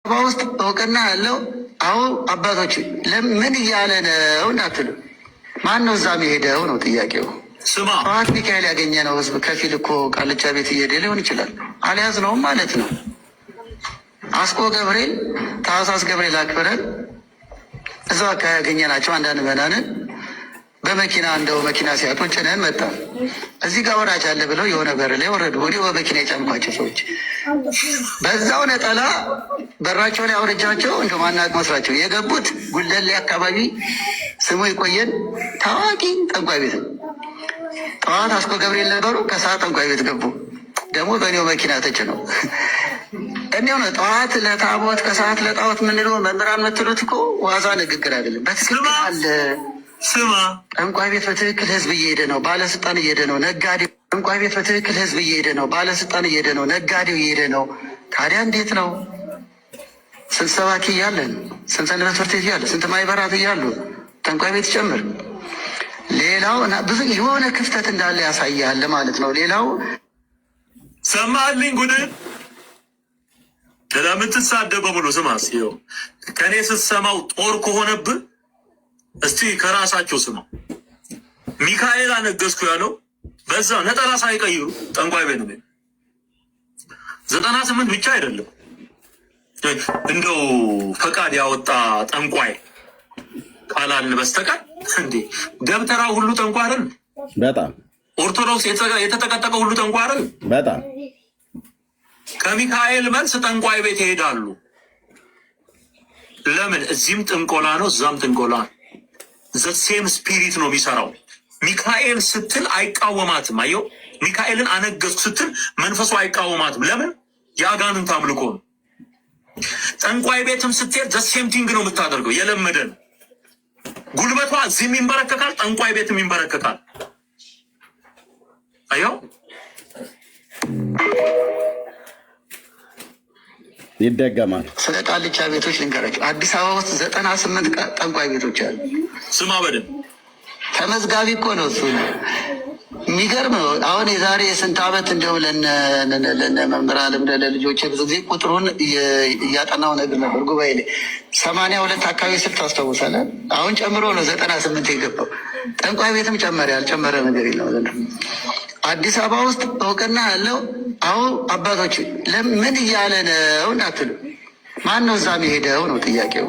ውስጥ እውቅና ያለው አሁን አባቶች ለምን እያለ ነው እንዳትሉ፣ ማን ነው እዛ የሄደው ነው ጥያቄው። ጠዋት ሚካኤል ያገኘ ነው ህዝብ ከፊል እኮ ቃልቻ ቤት እየሄደ ሊሆን ይችላል። አልያዝነውም ማለት ነው። አስቆ ገብርኤል ታኅሳስ ገብርኤል አክብረን እዛው አካባቢ ያገኘናቸው አንዳንድ መናንን በመኪና እንደው መኪና ሲያጡ ጭነን መጣ። እዚህ ጋር ወራጅ አለ ብለው የሆነ በር ላይ ወረዱ። ወዲህ በመኪና የጫንኳቸው ሰዎች በዛው ነጠላ በራቸው ላይ አውርጃቸው እንደ ማናቅ መስራቸው የገቡት ጉለሌ አካባቢ ስሙ ይቆየን ታዋቂ ጠንቋይ ቤት። ጠዋት አስኮ ገብርኤል ነበሩ፣ ከሰዓት ጠንቋይ ቤት ገቡ። ደግሞ በእኔው መኪና ተጭነው እኔው ነው። ጠዋት ለታቦት ከሰዓት ለጣዖት ምንለው መምህራን ምትሉት እኮ ዋዛ ንግግር አይደለም። በትክክል አለ። ስማ፣ ጠንቋይ ቤት በትክክል ህዝብ እየሄደ ነው። ባለስልጣን እየሄደ ነው። ነጋዴው ጠንቋይ ቤት በትክክል ህዝብ እየሄደ ነው። ባለስልጣን እየሄደ ነው። ነጋዴው እየሄደ ነው። ታዲያ እንዴት ነው? ስንት ሰባኪ እያለን፣ ስንት ሰንበት ትምህርት ቤት እያለ፣ ስንት ማይበራት እያሉ ጠንቋይ ቤት ጨምር። ሌላው ብዙ የሆነ ክፍተት እንዳለ ያሳያል ማለት ነው። ሌላው ሰማልኝ ጉድ ስለምትሳደበው ብሎ ስማስ ይኸው ከኔ ስትሰማው ጦር ከሆነብህ እስቲ ከራሳቸው ስማው። ሚካኤል አነገስኩ ያለው በዛ ነጠላ ሳይቀይሩ ጠንቋይ ቤት ነው። 98 ብቻ አይደለም እንደው ፈቃድ ያወጣ ጠንቋይ ካላልን በስተቀር እንዴ ደብተራ ሁሉ ጠንቋይ አይደል? በጣም ኦርቶዶክስ የተጠቀጠቀ ሁሉ ጠንቋይ አይደል? በጣም ከሚካኤል መልስ ጠንቋይ ቤት ይሄዳሉ። ለምን? እዚህም ጥንቆላ ነው፣ እዛም ጥንቆላ ነው። ዘሴም ስፒሪት ነው የሚሰራው። ሚካኤል ስትል አይቃወማትም። አየው፣ ሚካኤልን አነገስኩ ስትል መንፈሱ አይቃወማትም። ለምን? የአጋንንት አምልኮ ነው። ጠንቋይ ቤትም ስትሄድ ዘሴም ቲንግ ነው የምታደርገው። የለመደ ነው። ጉልበቷ እዚህም ይንበረከካል፣ ጠንቋይ ቤትም ይንበረከካል። አየው፣ ይደገማል። ስለ ቃልቻ ቤቶች ልንገራቸው። አዲስ አበባ ውስጥ 98 ጠንቋይ ቤቶች አሉ። ስማ በደንብ ተመዝጋቢ እኮ ነው እሱ። የሚገርም ነው። አሁን የዛሬ የስንት ዓመት እንደው ለነ መምህር አለም ለልጆች ብዙ ጊዜ ቁጥሩን እያጠናው ነገር ነበር ጉባኤ ላይ 82 አካባቢ ስል ታስታውሳለህ? አሁን ጨምሮ ነው 98 የገባው። ጠንቋይ ቤትም ጨመረ፣ ያልጨመረ ነገር የለም። አዲስ አበባ ውስጥ እውቅና ያለው አሁን አባቶች ለምን እያለ ነው እንዳትሉ፣ ማን ነው እዛ የሄደው ነው ጥያቄው።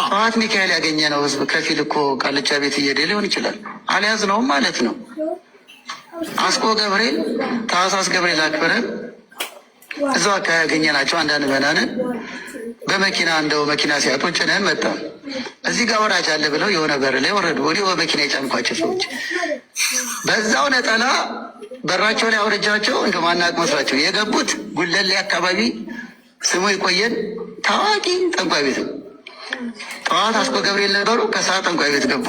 ጠዋት ሚካኤል ያገኘ ነው ህዝብ ከፊል እኮ ቃልቻ ቤት እየሄደ ሊሆን ይችላል። አልያዝነውም ማለት ነው። አስቆ ገብርኤል ታኅሳስ ገብርኤል አክብረን እዛው አካባቢ ያገኘናቸው አንዳንድ መናንን በመኪና እንደው መኪና ሲያጡ ጭነን መጣ። እዚህ ጋር ወራጅ አለ ብለው የሆነ በር ላይ ወረዱ። ወዲህ በመኪና የጫንኳቸው ሰዎች በዛው ነጠላ በራቸው ላይ አውርጃቸው እንደ ማናቅ መስራቸው የገቡት ጉለሌ አካባቢ ስሙ ይቆየን ታዋቂ ጠንቋይ ቤት ነው። ጠዋት አስኮ ገብርኤል ነበሩ፣ ከሰዓት ጠንቋይ ቤት ገቡ።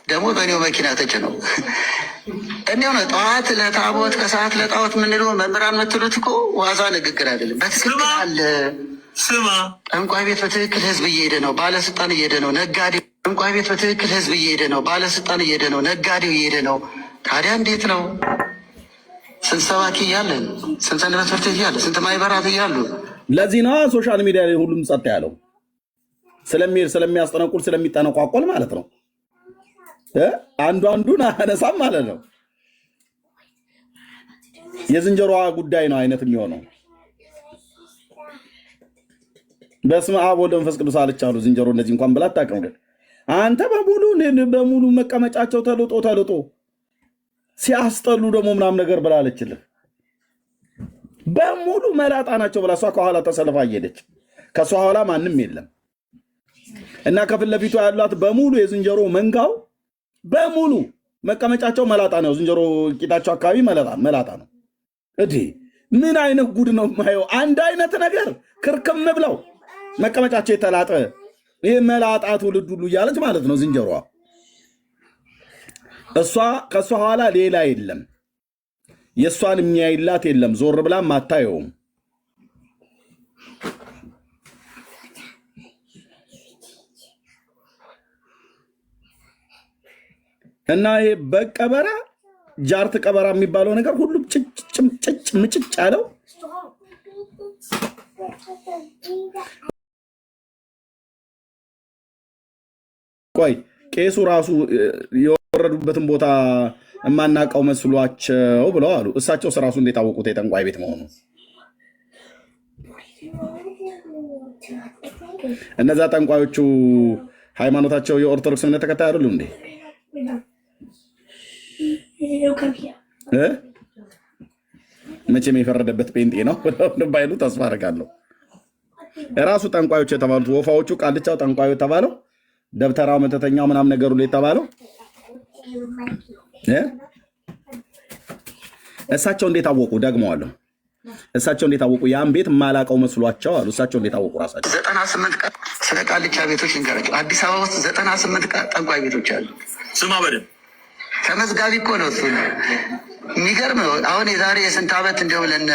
ደግሞ በእኔው መኪና ተጭነው እኔው ነው። ጠዋት ለታቦት ከሰዓት ለጣዖት ምንለው መምህራን ምትሉት እኮ ዋዛ ንግግር አይደለም። በትክክል አለ። ስማ፣ ጠንቋይ ቤት በትክክል ህዝብ እየሄደ ነው። ባለስልጣን እየሄደ ነው። ነጋዴው ጠንቋይ ቤት በትክክል ህዝብ እየሄደ ነው። ባለስልጣን እየሄደ ነው። ነጋዴው እየሄደ ነው። ታዲያ እንዴት ነው? ስንት ሰባኪ እያለን፣ ስንት ሰንበት ትምህርት ቤት እያለ፣ ስንት ማይበራት እያሉ። ለዚህ ነው ሶሻል ሚዲያ ላይ ሁሉም ጸጥ ያለው። ስለሚሄድ ስለሚያስጠነቁል ስለሚጠነቋቆል ማለት ነው። አንዱ አንዱን አነሳም ማለት ነው። የዝንጀሮዋ ጉዳይ ነው አይነት የሚሆነው። በስመ አብ ወወልድ ወመንፈስ ቅዱስ አለች አሉ። ዝንጀሮ እንደዚህ እንኳን ብላ አታውቅም። ግን አንተ በሙሉ መቀመጫቸው ተልጦ ሲያስጠሉ ደግሞ ምናምን ነገር ብላለችልህ። በሙሉ መላጣ ናቸው ብላ እሷ ከኋላ ተሰልፋ እየሄደች ከእሷ ኋላ ማንም የለም እና ከፊት ለፊቱ ያሏት በሙሉ የዝንጀሮ መንጋው በሙሉ መቀመጫቸው መላጣ ነው። ዝንጀሮ ቂጣቸው አካባቢ መላጣ ነው። ምን አይነት ጉድ ነው የማየው? አንድ አይነት ነገር ክርክም ብለው መቀመጫቸው የተላጠ ይህ መላጣ ትውልድ ሁሉ እያለች ማለት ነው ዝንጀሮዋ። እሷ ከእሷ ኋላ ሌላ የለም። የእሷን የሚያይላት የለም። ዞር ብላም አታየውም። እና ይሄ በቀበራ ጃርት ቀበራ የሚባለው ነገር ሁሉም ጭጭ ምጭጭ ያለው ቆይ ቄሱ ራሱ የወረዱበትን ቦታ የማናውቀው መስሏቸው ብለው አሉ። እሳቸው ራሱ እንዴት አወቁት የጠንቋይ ቤት መሆኑ? እነዛ ጠንቋዮቹ ሃይማኖታቸው የኦርቶዶክስ እምነት ተከታይ አይደሉም እንዴ? መቼም የፈረደበት ጴንጤ ነው ባይሉ ተስፋ አደርጋለሁ። ራሱ ጠንቋዮች የተባሉት ወፋዎቹ፣ ቃልቻው ጠንቋዩ የተባለው ደብተራው መተተኛው ምናምን ነገሩ ላይ የተባለው እሳቸው እንዴት አወቁ? ደግመዋለሁ። እሳቸው እንዴት አወቁ? ያን ቤት ማላቀው መስሏቸው አሉ። እሳቸው እንዴት አወቁ? ራሳቸው 98 ቀን ስለ ቃልቻ ቤቶች እንገራቸው። አዲስ አበባ ውስጥ 98 ጠንቋይ ቤቶች አሉ። ስማ በደምብ ተመዝጋቢ እኮ ነው እሱ። የሚገርም ነው። አሁን የዛሬ የስንት ዓመት እንዲያው ለነ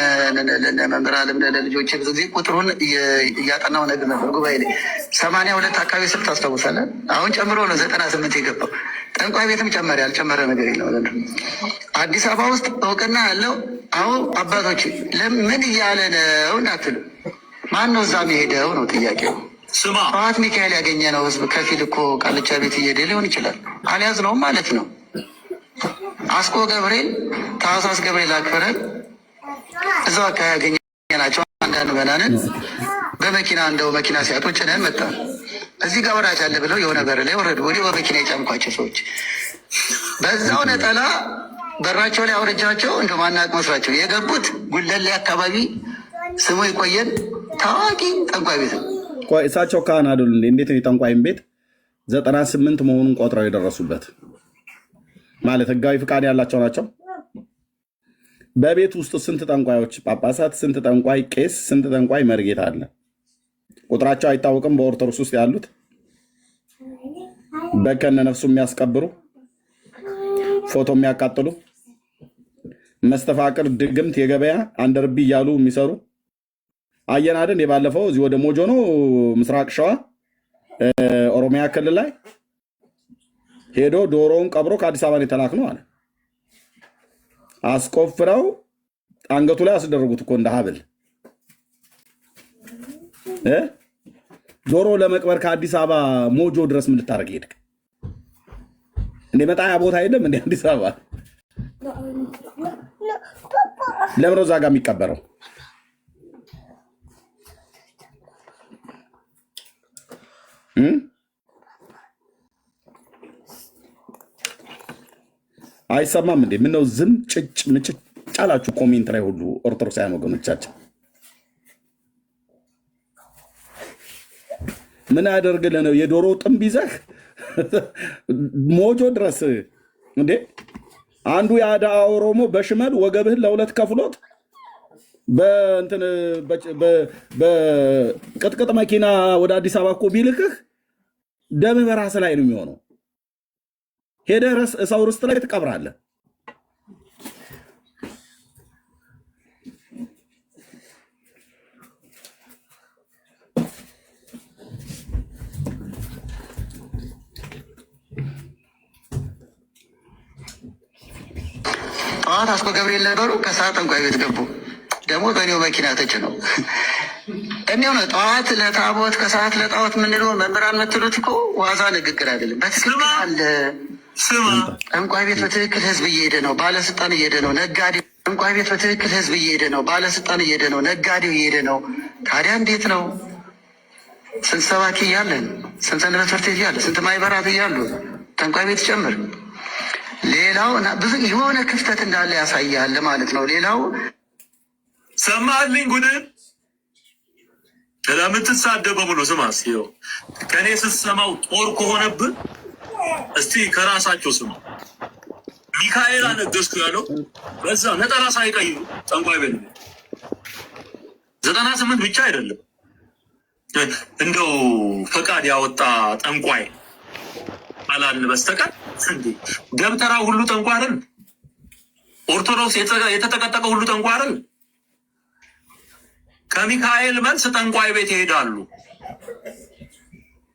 መምህር አለም ለልጆች ብዙ ጊዜ ቁጥሩን እያጠናው ነገር ነበር ጉባኤ ላይ 82 አካባቢ ስልት ታስታውሳለህ? አሁን ጨምሮ ነው 98 የገባው። ጠንቋይ ቤትም ጨመረ፣ ያልጨመረ ነገር የለም። አዲስ አበባ ውስጥ እውቅና ያለው አሁን አባቶች ለምን እያለ ነው እንዳትሉ፣ ማን ነው እዛ የሚሄደው ነው ጥያቄው። ስማ ጠዋት ሚካኤል ያገኘ ነው ህዝብ ከፊል እኮ ቃልቻ ቤት እየሄደ ሊሆን ይችላል። አልያዝነውም ማለት ነው። አስኮ ገብርኤል ታህሳስ ገብርኤል አክብረን እዛው አካባቢ ያገኘናቸው አንዳንድ መናንን በመኪና እንደው መኪና ሲያጡ ጭነን መጣ። እዚህ ጋር ወራጅ አለ ብለው የሆነ በር ላይ ወረዱ። ወዲህ በመኪና የጫምኳቸው ሰዎች በዛው ነጠላ በራቸው ላይ አውርጃቸው እንደ ማናቅ መስራቸው የገቡት ጉለሌ አካባቢ ስሙ ይቆየን ታዋቂ ጠንቋይ ቤት ነው። ቆይ እሳቸው ካህን አይደሉ እንዴ? እንዴት ነው የጠንቋይን ቤት 98 መሆኑን ቆጥረው የደረሱበት? ማለት ህጋዊ ፍቃድ ያላቸው ናቸው። በቤት ውስጥ ስንት ጠንቋዮች ጳጳሳት፣ ስንት ጠንቋይ ቄስ፣ ስንት ጠንቋይ መርጌታ አለ? ቁጥራቸው አይታወቅም። በኦርቶዶክስ ውስጥ ያሉት በከነ ነፍሱ የሚያስቀብሩ፣ ፎቶ የሚያቃጥሉ፣ መስተፋቅር፣ ድግምት፣ የገበያ አንደርቢ እያሉ የሚሰሩ አየን አይደል? የባለፈው እዚህ ወደ ሞጆ ነው ምስራቅ ሸዋ ኦሮሚያ ክልል ላይ ሄዶ ዶሮውን ቀብሮ ከአዲስ አበባ የተላክ ነው አለ። አስቆፍረው አንገቱ ላይ አስደረጉት እኮ እንደ ሀብል። ዶሮ ለመቅበር ከአዲስ አበባ ሞጆ ድረስ ምን ልታደርግ ሄድክ እንዴ? መጣያ ቦታ የለም እንዴ አዲስ አበባ? ለምን ነው እዛ ጋር የሚቀበረው? አይሰማም እንዴ? ምነው ዝም ጭጭ ምጭጭ አላችሁ? ኮሜንት ላይ ሁሉ ኦርቶዶክሳውያን ወገኖቻችን ምን ያደርግልህ ነው? የዶሮ ጥንብ ይዘህ ሞጆ ድረስ እንዴ? አንዱ የአዳ ኦሮሞ በሽመል ወገብህን ለሁለት ከፍሎት በቅጥቅጥ መኪና ወደ አዲስ አበባ እኮ ቢልክህ ደምህ በራስ ላይ ነው የሚሆነው። ሄደህ ሰው ርስት ላይ ትቀብራለህ። ጠዋት አስኮ ገብርኤል ነበሩ፣ ከሰዓት ጠንቋይ ቤት ገቡ። ደግሞ በእኔው መኪና ተጭነው እኔው ነው። ጠዋት ለታቦት ከሰዓት ለጣዖት የምንለው መምህራን የምትሉት እኮ ዋዛ ንግግር አይደለም። በትክክል አለ። ጠንቋይ ቤት በትክክል ህዝብ እየሄደ ነው፣ ባለስልጣን እየሄደ ነው፣ ነጋዴ። ጠንቋይ ቤት በትክክል ህዝብ እየሄደ ነው፣ ባለስልጣን እየሄደ ነው፣ ነጋዴው እየሄደ ነው። ታዲያ እንዴት ነው? ስንት ሰባኪ እያለን፣ ስንት ሰንበት ትምህርት ቤት እያለ፣ ስንት ማይበራት እያሉ ጠንቋይ ቤት ጨምር። ሌላው ብዙ የሆነ ክፍተት እንዳለ ያሳያል ማለት ነው። ሌላው ሰማልኝ ጉድን ለምትሳደበው ብሎ ስማ። ሲው ከኔ ስትሰማው ጦር ከሆነብን እስቲ ከራሳቸው ስማ። ሚካኤል አነገስኩ ያለው በዛ ነጠላ ሳይቀይሩ ጠንቋይ ቤት 98 ብቻ አይደለም እንደው ፈቃድ ያወጣ ጠንቋይ አላልን በስተቀር እንዴ ደብተራ ሁሉ ጠንቋይ አይደል? ኦርቶዶክስ የተጠቀጠቀ ሁሉ ጠንቋይ አይደል? ከሚካኤል መልስ ጠንቋይ ቤት ይሄዳሉ።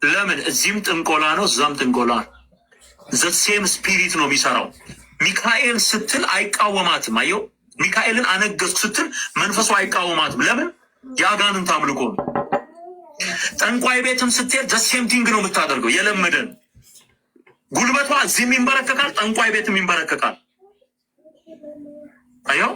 ለምን? እዚህም ጥንቆላ ነው፣ እዛም ጥንቆላ ነው። ዘሴም ስፒሪት ነው የሚሰራው። ሚካኤል ስትል አይቃወማትም። አየው፣ ሚካኤልን አነገስኩ ስትል መንፈሱ አይቃወማትም። ለምን? የአጋንንት አምልኮ ነው። ጠንቋይ ቤትም ስትሄድ ዘሴም ቲንግ ነው የምታደርገው። የለመደን ጉልበቷ እዚህም ይንበረከካል፣ ጠንቋይ ቤትም ይንበረከካል። አየው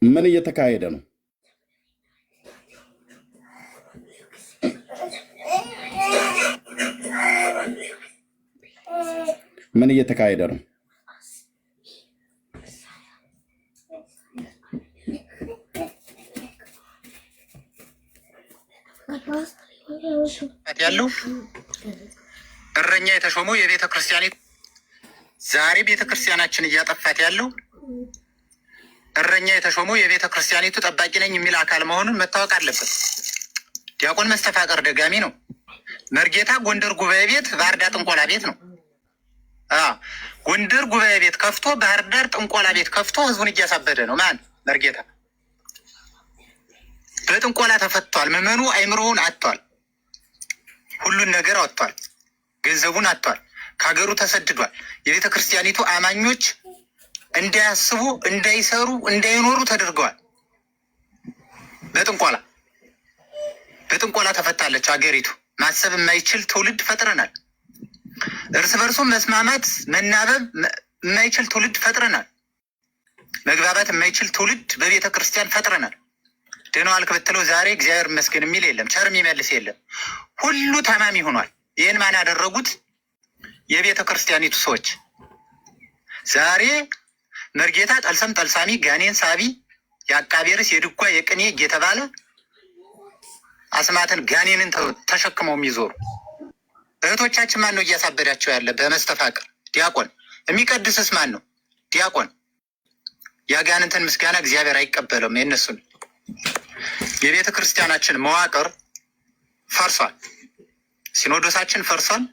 ምን እየተካሄደ ነው? ምን እየተካሄደ ነው? ያለው እረኛ የተሾመው የቤተ ክርስቲያኒቱ ዛሬ ቤተ ክርስቲያናችን እያጠፋት ያለው እረኛ የተሾመው የቤተ ክርስቲያኒቱ ጠባቂ ነኝ የሚል አካል መሆኑን መታወቅ አለበት። ዲያቆን መስተፋቀር ደጋሚ ነው። መርጌታ ጎንደር ጉባኤ ቤት፣ ባህር ዳር ጥንቆላ ቤት ነው። ጎንደር ጉባኤ ቤት ከፍቶ ባህር ዳር ጥንቆላ ቤት ከፍቶ ህዝቡን እያሳበደ ነው። ማን መርጌታ በጥንቆላ ተፈቷል። ምዕመኑ አይምሮውን አጥቷል። ሁሉን ነገር አጥቷል። ገንዘቡን አጥቷል። ከሀገሩ ተሰድዷል። የቤተ ክርስቲያኒቱ አማኞች እንዳያስቡ፣ እንዳይሰሩ፣ እንዳይኖሩ ተደርገዋል። በጥንቆላ ተፈታለች ሀገሪቱ። ማሰብ የማይችል ትውልድ ፈጥረናል። እርስ በርሱ መስማማት መናበብ የማይችል ትውልድ ፈጥረናል። መግባባት የማይችል ትውልድ በቤተ ክርስቲያን ፈጥረናል። ደህና ዋልክ ብትለው ዛሬ እግዚአብሔር ይመስገን የሚል የለም፣ ቸር የሚመልስ የለም። ሁሉ ታማሚ ሆኗል። ይህን ማን ያደረጉት? የቤተ ክርስቲያኒቱ ሰዎች። ዛሬ መርጌታ ጠልሰም ጠልሳሚ፣ ጋኔን ሳቢ፣ የአቃቤ ርዕስ የድጓ የቅኔ እየተባለ አስማትን ጋኔንን ተሸክመው የሚዞሩ እህቶቻችን ማን ነው እያሳበዳቸው ያለ? በመስተፋቅር ዲያቆን። የሚቀድስስ ማን ነው? ዲያቆን። የአጋንንትን ምስጋና እግዚአብሔር አይቀበለውም። የእነሱን የቤተ ክርስቲያናችን መዋቅር ፈርሷል። ሲኖዶሳችን ፈርሷል።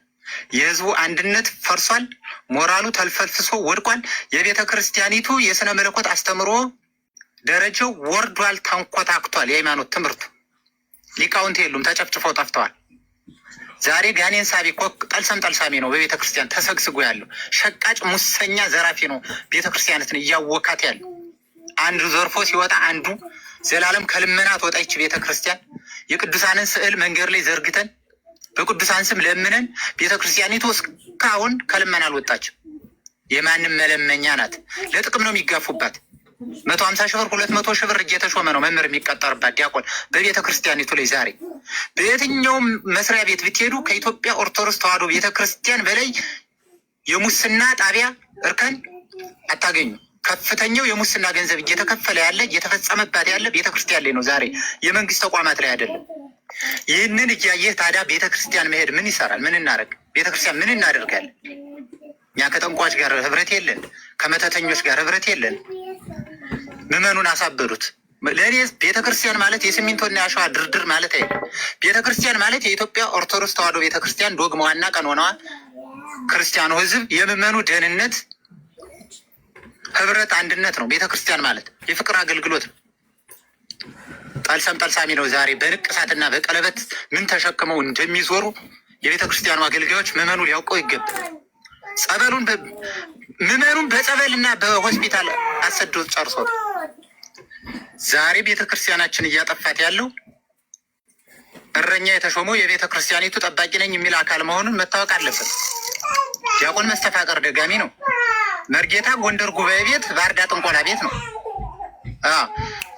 የህዝቡ አንድነት ፈርሷል። ሞራሉ ተልፈልፍሶ ወድቋል። የቤተ ክርስቲያኒቱ የስነ መለኮት አስተምሮ ደረጃው ወርዷል፣ ተንኮታክቷል። የሃይማኖት ትምህርቱ ሊቃውንት የሉም፣ ተጨፍጭፈው ጠፍተዋል። ዛሬ ጋኔን ሳቢ ኮክ ጠልሰም ጠልሳሚ ነው በቤተ ክርስቲያን ተሰግስጎ ያለው። ሸቃጭ ሙሰኛ ዘራፊ ነው ቤተ ክርስቲያነትን እያወካት ያለው። አንዱ ዘርፎ ሲወጣ አንዱ ዘላለም ከልመና ትወጣች ቤተ ክርስቲያን። የቅዱሳንን ስዕል መንገድ ላይ ዘርግተን በቅዱሳን ስም ለምነን ቤተ ክርስቲያኒቱ እስካሁን ከልመና አልወጣችም። የማንም መለመኛ ናት። ለጥቅም ነው የሚጋፉባት። 150 ሺህ ብር 200 ሺህ ብር እየተሾመ ነው መምህር የሚቀጠርባት ዲያቆን በቤተ ክርስቲያኒቱ ላይ። ዛሬ በየትኛውም መስሪያ ቤት ብትሄዱ ከኢትዮጵያ ኦርቶዶክስ ተዋሕዶ ቤተ ክርስቲያን በላይ የሙስና ጣቢያ እርከን አታገኙ። ከፍተኛው የሙስና ገንዘብ እየተከፈለ ያለ እየተፈጸመባት ያለ ቤተ ክርስቲያን ላይ ነው። ዛሬ የመንግስት ተቋማት ላይ አይደለም። ይህንን እያየህ ታዲያ ቤተ ክርስቲያን መሄድ ምን ይሰራል? ምን እናደርግ? ቤተ ክርስቲያን ምን እናደርጋለን? እኛ ከጠንቋች ጋር ህብረት የለን፣ ከመተተኞች ጋር ህብረት የለን። ምዕመኑን አሳበዱት። ለእኔ ቤተ ክርስቲያን ማለት የሲሚንቶና የአሸዋ ድርድር ማለት አይደለም። ቤተ ክርስቲያን ማለት የኢትዮጵያ ኦርቶዶክስ ተዋሕዶ ቤተ ክርስቲያን ዶግማዋና ቀኖናዋ፣ ክርስቲያኑ ህዝብ የምዕመኑ ደህንነት፣ ህብረት፣ አንድነት ነው። ቤተ ክርስቲያን ማለት የፍቅር አገልግሎት ነው። ጠልሰም ጠልሳሚ ነው። ዛሬ በንቅሳትና በቀለበት ምን ተሸክመው እንደሚዞሩ የቤተ ክርስቲያኑ አገልጋዮች ምዕመኑ ሊያውቀው ይገባል። ምዕመኑን በጸበልና በሆስፒታል አሰዶ ጨርሶት ዛሬ ቤተ ክርስቲያናችን እያጠፋት ያለው እረኛ የተሾመው የቤተ ክርስቲያኒቱ ጠባቂ ነኝ የሚል አካል መሆኑን መታወቅ አለበት። ዲያቆን መስተፋቀር ደጋሚ ነው። መርጌታ ጎንደር ጉባኤ ቤት፣ ባህር ዳር ጥንቆላ ቤት ነው።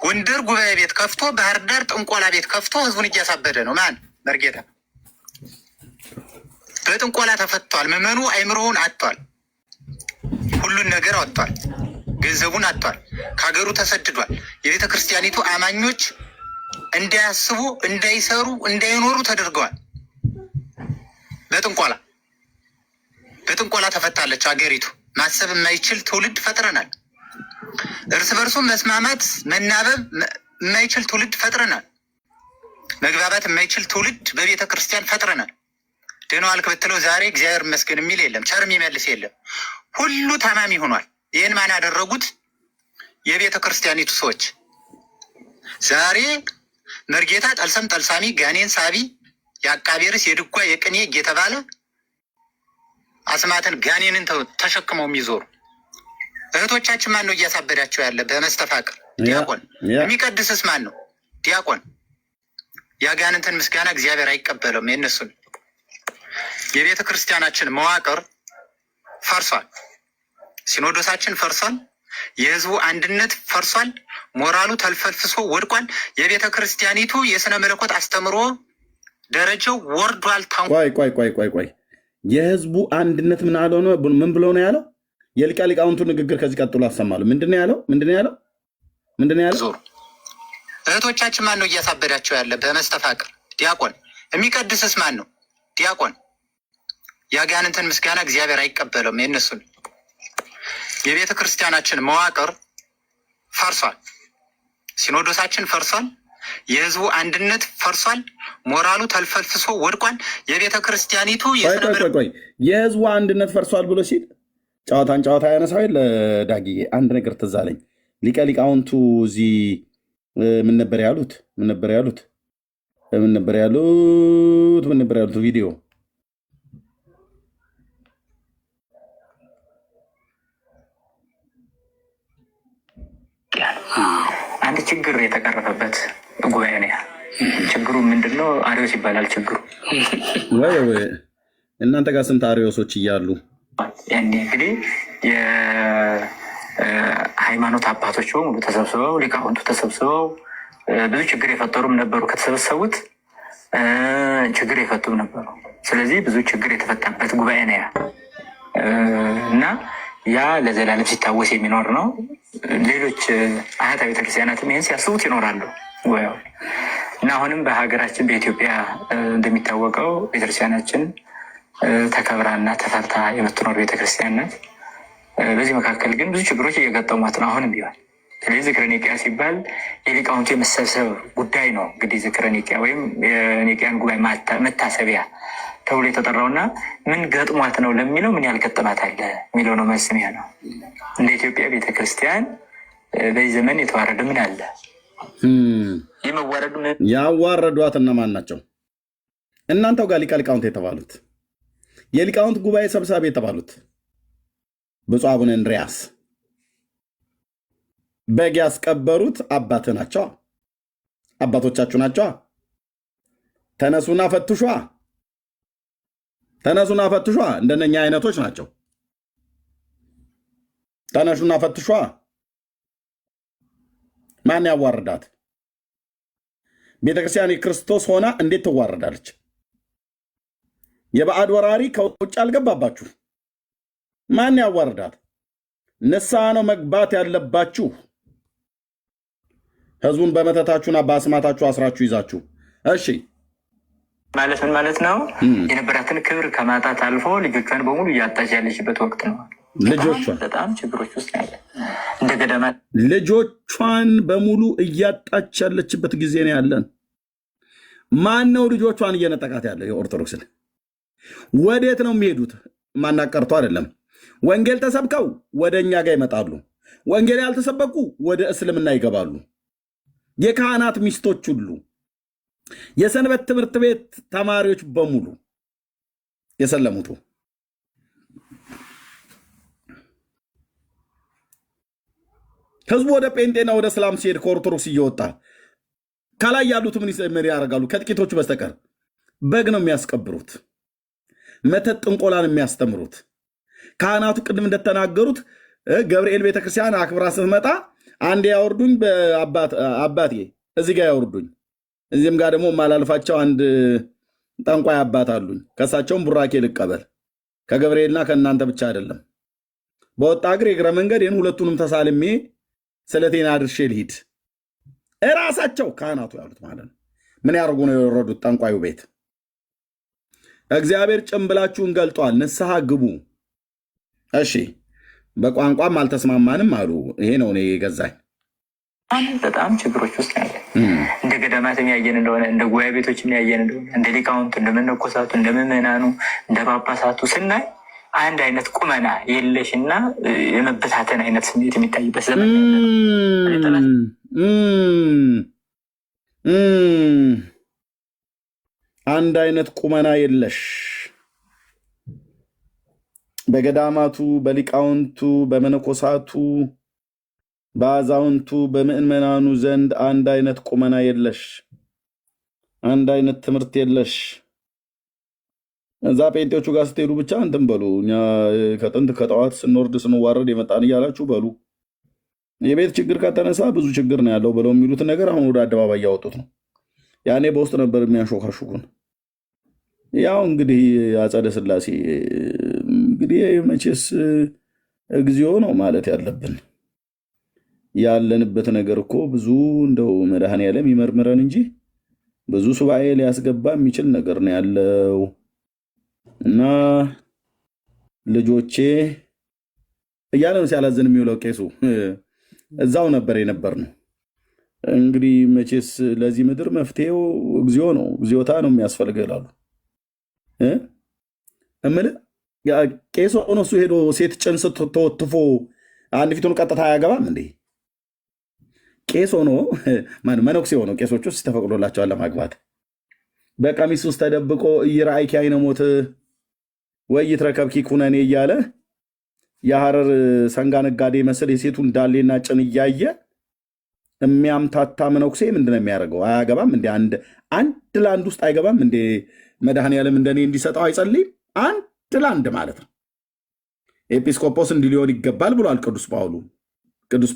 ጎንደር ጉባኤ ቤት ከፍቶ ባህር ዳር ጥንቆላ ቤት ከፍቶ ህዝቡን እያሳበደ ነው። ማን መርጌታ በጥንቆላ ተፈቷል። ምዕመኑ አይምሮውን አጥቷል። ሁሉን ነገር አጥቷል። ገንዘቡን አጥቷል። ከሀገሩ ተሰድዷል። የቤተ ክርስቲያኒቱ አማኞች እንዳያስቡ፣ እንዳይሰሩ፣ እንዳይኖሩ ተደርገዋል። በጥንቆላ ተፈታለች ሀገሪቱ። ማሰብ የማይችል ትውልድ ፈጥረናል። እርስ በርሱ መስማማት መናበብ የማይችል ትውልድ ፈጥረናል። መግባባት የማይችል ትውልድ በቤተ ክርስቲያን ፈጥረናል። ደህና ዋልክ ብትለው ዛሬ እግዚአብሔር ይመስገን የሚል የለም፣ ቸር የሚመልስ የለም። ሁሉ ታማሚ ሆኗል። ይህን ማን ያደረጉት? የቤተ ክርስቲያኒቱ ሰዎች። ዛሬ መርጌታ ጠልሰም ጠልሳሚ፣ ጋኔን ሳቢ፣ የአቃቤ ርዕስ የድጓ የቅኔ እየተባለ አስማትን ጋኔንን ተሸክመው የሚዞሩ እህቶቻችን ማን ነው እያሳበዳቸው ያለ በመስተፋቅር? ዲያቆን። የሚቀድስስ ማን ነው? ዲያቆን። የአጋንንትን ምስጋና እግዚአብሔር አይቀበለውም የእነሱን። የቤተ ክርስቲያናችን መዋቅር ፈርሷል። ሲኖዶሳችን ፈርሷል። የህዝቡ አንድነት ፈርሷል። ሞራሉ ተልፈልፍሶ ወድቋል። የቤተ ክርስቲያኒቱ የስነ መለኮት አስተምሮ ደረጃው ወርዷል። ቆይ የህዝቡ አንድነት ምን አለው ነው? ምን ብሎ ነው ያለው? የሊቀ ሊቃውንቱ ንግግር ከዚህ ቀጥሎ አሰማሉ። ምንድነው ያለው? እህቶቻችን ማን ነው እያሳበዳቸው ያለ በመስተፋቅር? ዲያቆን። የሚቀድስስ ማን ነው? ዲያቆን። የአጋንንትን ምስጋና እግዚአብሔር አይቀበለውም የእነሱን። የቤተ ክርስቲያናችን መዋቅር ፈርሷል። ሲኖዶሳችን ፈርሷል። የህዝቡ አንድነት ፈርሷል። ሞራሉ ተልፈልፍሶ ወድቋል። የቤተ ክርስቲያኒቱ የህዝቡ አንድነት ፈርሷል ብሎ ሲል ጨዋታ ያነሳው ለዳጊ አንድ ነገር ትዝ አለኝ። ሊቀ ሊቃውንቱ እዚህ ምን ነበር ያሉት ቪዲዮ አንድ ችግር የተቀረፈበት ጉባኤ ነው። ችግሩ ምንድነው? አሪዮስ ይባላል ችግሩ። እናንተ ጋር ስንት አሪዮሶች እያሉ ያኔ እንግዲህ የሃይማኖት አባቶች በሙሉ ተሰብስበው ሊቃውንቱ ተሰብስበው ብዙ ችግር የፈጠሩም ነበሩ። ከተሰበሰቡት ችግር የፈቱም ነበሩ። ስለዚህ ብዙ ችግር የተፈታበት ጉባኤ ነው እና ያ ለዘላለም ሲታወስ የሚኖር ነው። ሌሎች አህታ ቤተክርስቲያናትም ይህን ሲያስቡት ይኖራሉ እና አሁንም በሀገራችን በኢትዮጵያ እንደሚታወቀው ቤተክርስቲያናችን ተከብራና ተፈርታ የምትኖር ቤተክርስቲያን ናት። በዚህ መካከል ግን ብዙ ችግሮች እየገጠሟት ነው አሁንም ቢሆን። ስለዚህ ዝክረ ኒቅያ ሲባል የሊቃውንቱ የመሰብሰብ ጉዳይ ነው። እንግዲህ ዝክረ ኒቅያ ወይም የኒቅያን ጉባኤ መታሰቢያ ተብሎ የተጠራውና ምን ገጥሟት ነው ለሚለው ምን ያልገጠማት አለ የሚለው ነው መልስ ነው። እንደ ኢትዮጵያ ቤተክርስቲያን በዚህ ዘመን የተዋረደ ምን አለ? ያዋረዷት እነማን ናቸው? እናንተው ጋር ሊቀ ሊቃውንት የተባሉት የሊቃውንት ጉባኤ ሰብሳቢ የተባሉት ብፁዕ አቡነ እንድርያስ በግ ያስቀበሩት አባት ናቸው። አባቶቻችሁ ናቸው። ተነሱና ፈትሿ እንደነኛ አይነቶች ናቸው። ተነሱና ፈትሿ። ማን ያዋርዳት? ቤተክርስቲያን የክርስቶስ ሆና እንዴት ትዋረዳለች? የባዕድ ወራሪ ከውጭ አልገባባችሁ። ማን ያዋርዳት? ንስሐ ነው መግባት ያለባችሁ። ህዝቡን በመተታችሁና በአስማታችሁ አስራችሁ ይዛችሁ። እሺ ማለት ምን ማለት ነው? የነበራትን ክብር ከማጣት አልፎ ልጆቿን በሙሉ እያጣች ያለችበት ወቅት ነው። ልጆቿን በጣም ችግሮች ውስጥ ያለ እንደ ገዳማት ልጆቿን በሙሉ እያጣች ያለችበት ጊዜ ነው ያለን። ማን ነው ልጆቿን እየነጠቃት ያለ? የኦርቶዶክስን ወዴት ነው የሚሄዱት? ማናቀርቶ አይደለም። ወንጌል ተሰብከው ወደ እኛ ጋር ይመጣሉ። ወንጌል ያልተሰበኩ ወደ እስልምና ይገባሉ። የካህናት ሚስቶች ሁሉ፣ የሰንበት ትምህርት ቤት ተማሪዎች በሙሉ የሰለሙቱ ህዝቡ ወደ ጴንጤና ወደ እስላም ሲሄድ ከኦርቶዶክስ እየወጣ ከላይ ያሉት ምን ያደርጋሉ? ከጥቂቶቹ በስተቀር በግ ነው የሚያስቀብሩት፣ መተት ጥንቆላን የሚያስተምሩት። ካህናቱ ቅድም እንደተናገሩት ገብርኤል ቤተክርስቲያን አክብራ ስትመጣ አንድ ያወርዱኝ አባቴ እዚህ ጋር ያወርዱኝ፣ እዚህም ጋር ደግሞ ማላልፋቸው አንድ ጠንቋይ አባት አሉኝ፣ ከእሳቸውም ቡራኬ ልቀበል። ከገብርኤልና ከእናንተ ብቻ አይደለም። በወጣ እግር የእግረ መንገድ ይህን ሁለቱንም ተሳልሜ ስለቴና አድርሼ ልሂድ። እራሳቸው ካህናቱ ያሉት ማለት ነው። ምን ያደርጉ ነው የወረዱት? ጠንቋዩ ቤት እግዚአብሔር ጭንብላችሁን ገልጧል፣ ንስሐ ግቡ። እሺ በቋንቋም አልተስማማንም አሉ። ይሄ ነው እኔ የገዛኝ። በጣም ችግሮች ውስጥ ያለ እንደ ገዳማት የሚያየን እንደሆነ እንደ ጉባኤ ቤቶች የሚያየን እንደሆነ እንደ ሊቃውንቱ፣ እንደ መነኮሳቱ፣ እንደ ምዕመናኑ፣ እንደ ጳጳሳቱ ስናይ አንድ አይነት ቁመና የለሽና የመበታተን አይነት ስሜት የሚታይበት ዘመን አንድ አይነት ቁመና የለሽ በገዳማቱ በሊቃውንቱ በመነኮሳቱ በአዛውንቱ በምእመናኑ ዘንድ አንድ አይነት ቁመና የለሽ፣ አንድ አይነት ትምህርት የለሽ። እዛ ጴንጤዎቹ ጋር ስትሄዱ ብቻ እንትን በሉ፣ እኛ ከጥንት ከጠዋት ስንወርድ ስንዋረድ የመጣን እያላችሁ በሉ። የቤት ችግር ከተነሳ ብዙ ችግር ነው ያለው ብለው የሚሉትን ነገር አሁን ወደ አደባባይ እያወጡት ነው። ያኔ በውስጥ ነበር የሚያሾካሹኩን። ያው እንግዲህ አጸደ ሥላሴ እንግዲህ መቼስ እግዚኦ ነው ማለት ያለብን። ያለንበት ነገር እኮ ብዙ እንደው መድኃኔዓለም ይመርምረን እንጂ ብዙ ሱባኤ ሊያስገባ የሚችል ነገር ነው ያለው። እና ልጆቼ እያለ ነው ሲያላዝን የሚውለው ቄሱ። እዛው ነበር የነበር ነው። እንግዲህ መቼስ ለዚህ ምድር መፍትሄው እግዚኦ ነው፣ እግዚኦታ ነው የሚያስፈልገው ይላሉ። እምልህ ቄስ ሆኖ እሱ ሄዶ ሴት ጭንስ ተወትፎ አንድ ፊቱን ቀጥታ አያገባም እንዴ? ቄስ ሆኖ መነኩሴ ሆኖ ቄሶች ውስጥ ተፈቅዶላቸዋል ለማግባት። በቀሚስ ውስጥ ተደብቆ እይራአይኪ አይነ ሞት ወይ ይትረከብኪ ኩነኔ እያለ የሐረር ሰንጋ ነጋዴ መስል የሴቱን ዳሌና ጭን እያየ የሚያምታታ መነኩሴ ምንድነው የሚያደርገው? አያገባም እንዴ? አንድ ለአንድ ውስጥ አይገባም እንዴ? መድኃኔዓለም እንደኔ እንዲሰጠው አይጸልይም? አንድ ለአንድ ማለት ነው። ኤጲስቆጶስ እንዲህ ሊሆን ይገባል ብሏል ቅዱስ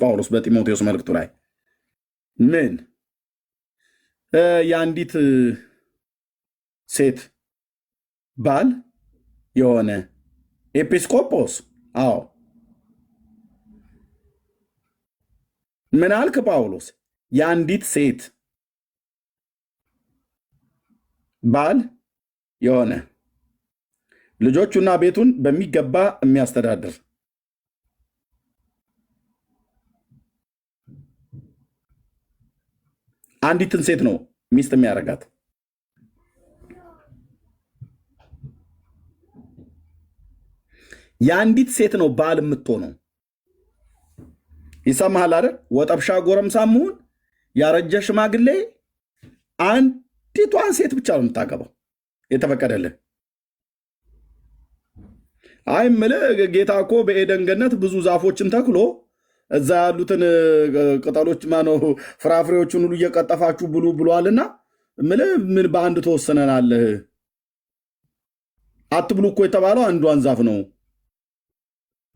ጳውሎስ በጢሞቴዎስ መልእክቱ ላይ። ምን የአንዲት ሴት ባል የሆነ ኤጲስቆጶስ? አዎ። ምን አልክ ጳውሎስ? የአንዲት ሴት ባል የሆነ ልጆቹና ቤቱን በሚገባ የሚያስተዳድር አንዲትን ሴት ነው ሚስት የሚያደርጋት። የአንዲት ሴት ነው ባል የምትሆነው። ይሰማሃል አይደል? ወጠብሻ ጎረምሳ መሆን ያረጀ ሽማግሌ አንዲቷን ሴት ብቻ ነው የምታገባው የተፈቀደልህ። አይ እምልህ ጌታ እኮ በኤደን ገነት ብዙ ዛፎችን ተክሎ እዛ ያሉትን ቅጠሎች ማነው ፍራፍሬዎችን ሁሉ እየቀጠፋችሁ ብሉ ብሏልና እምልህ ምን በአንድ ተወሰነናለህ? አትብሉ እኮ የተባለው አንዷን ዛፍ ነው፣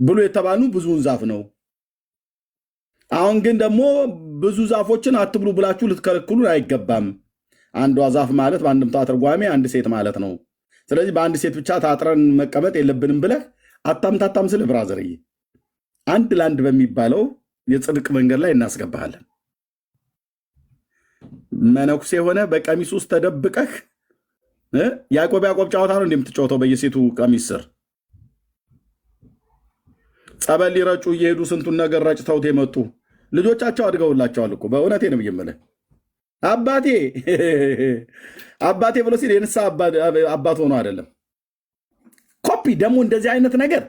ብሉ የተባሉ ብዙውን ዛፍ ነው። አሁን ግን ደግሞ ብዙ ዛፎችን አትብሉ ብላችሁ ልትከለክሉ አይገባም። አንዷ ዛፍ ማለት በአንድምታ ትርጓሜ አንድ ሴት ማለት ነው። ስለዚህ በአንድ ሴት ብቻ ታጥረን መቀመጥ የለብንም ብለህ አታምታታም ስልህ ብራዘርዬ፣ አንድ ለአንድ በሚባለው የጽድቅ መንገድ ላይ እናስገባሃለን። መነኩሴ ሆነ በቀሚስ ውስጥ ተደብቀህ ያዕቆብ ጨዋታ ነው እንደምትጫወተው በየሴቱ ቀሚስ ስር ጸበል ሊረጩ እየሄዱ ስንቱን ነገር ረጭተውት የመጡ ልጆቻቸው አድገውላቸዋል እኮ። በእውነቴ ነው የምልህ። አባቴ ብሎ ሲል የንስሐ አባት ሆኖ አይደለም። ኮፒ ደግሞ እንደዚህ አይነት ነገር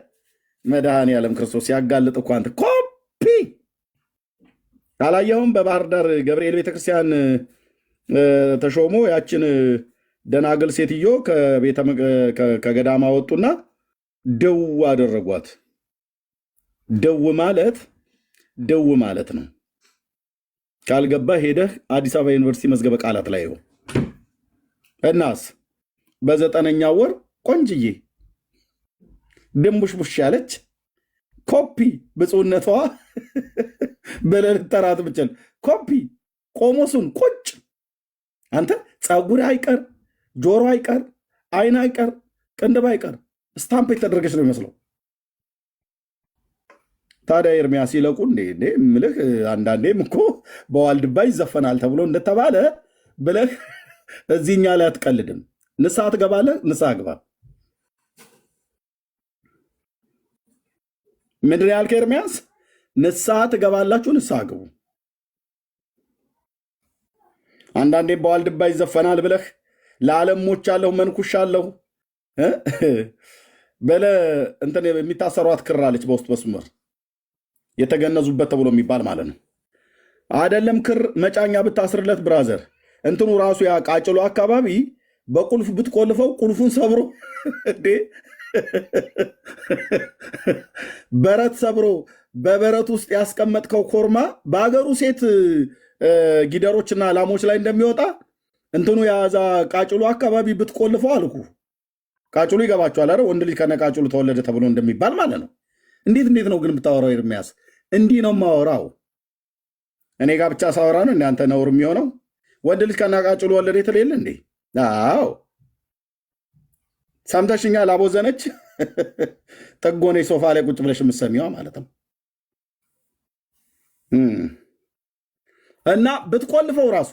መድኃኔዓለም ክርስቶስ ያጋልጥ እኮ አንተ ኮፒ አላየኸውም? በባህር ዳር ገብርኤል ቤተክርስቲያን ተሾሞ ያችን ደናግል ሴትዮ ከገዳማ ወጡና ደው አደረጓት። ደው ማለት ነው። ካልገባ ሄደህ አዲስ አበባ ዩኒቨርሲቲ መዝገበ ቃላት ላይ ይሆን እናስ በ9ኛ ወር ቆንጅዬ ድንቡሽቡሽ ያለች ኮፒ ብፁዕነቷ በሌሊት ጠራት ብቻል ኮፒ ቆሞሱን ቁጭ አንተ ፀጉር አይቀር ጆሮ አይቀር አይን አይቀር ቅንድብ አይቀር ስታምፕ የተደረገች ነው የሚመስለው። ታዲያ ኤርሚያስ ይለቁ እንዴ ምልህ አንዳንዴም እኮ በዋልድባ ይዘፈናል ተብሎ እንደተባለ ብለህ እዚህኛ ላይ አትቀልድም። ንስሐ ትገባለህ፣ ንስሐ ግባ። ምንድን ያልከ ኤርሚያስ? ንስሐ ትገባላችሁ፣ ንስሐ ግቡ። አንዳንዴም በዋልድባ ይዘፈናል ብለህ ለዓለም ሞቻለሁ መንኩሻለሁ በለ እንትን የሚታሰሯት ክራለች በውስጥ መስመር የተገነዙበት ተብሎ የሚባል ማለት ነው። አይደለም ክር መጫኛ ብታስርለት ብራዘር እንትኑ ራሱ ያ ቃጭሎ አካባቢ በቁልፍ ብትቆልፈው ቁልፉን ሰብሮ በረት ሰብሮ በበረት ውስጥ ያስቀመጥከው ኮርማ በሀገሩ ሴት ጊደሮችና ላሞች ላይ እንደሚወጣ እንትኑ የያዛ ቃጭሉ አካባቢ ብትቆልፈው አልኩ። ቃጭሉ ይገባቸዋል አይደል? ወንድ ልጅ ከነቃጭሉ ተወለደ ተብሎ እንደሚባል ማለት ነው። እንዴት ነው ግን የምታወራው ኤርሚያስ? እንዲህ ነው የማወራው። እኔ ጋር ብቻ ሳወራ ነው እናንተ ነውር የሚሆነው? ወንድ ልጅ ከነቃጭሉ ወለደ የተለየለ እንዴ? አዎ ሰምተሽኛል። አቦዘነች ጠጎኔ ሶፋ ላይ ቁጭ ብለሽ የምትሰሚዋ ማለት ነው። እና ብትቆልፈው ራሱ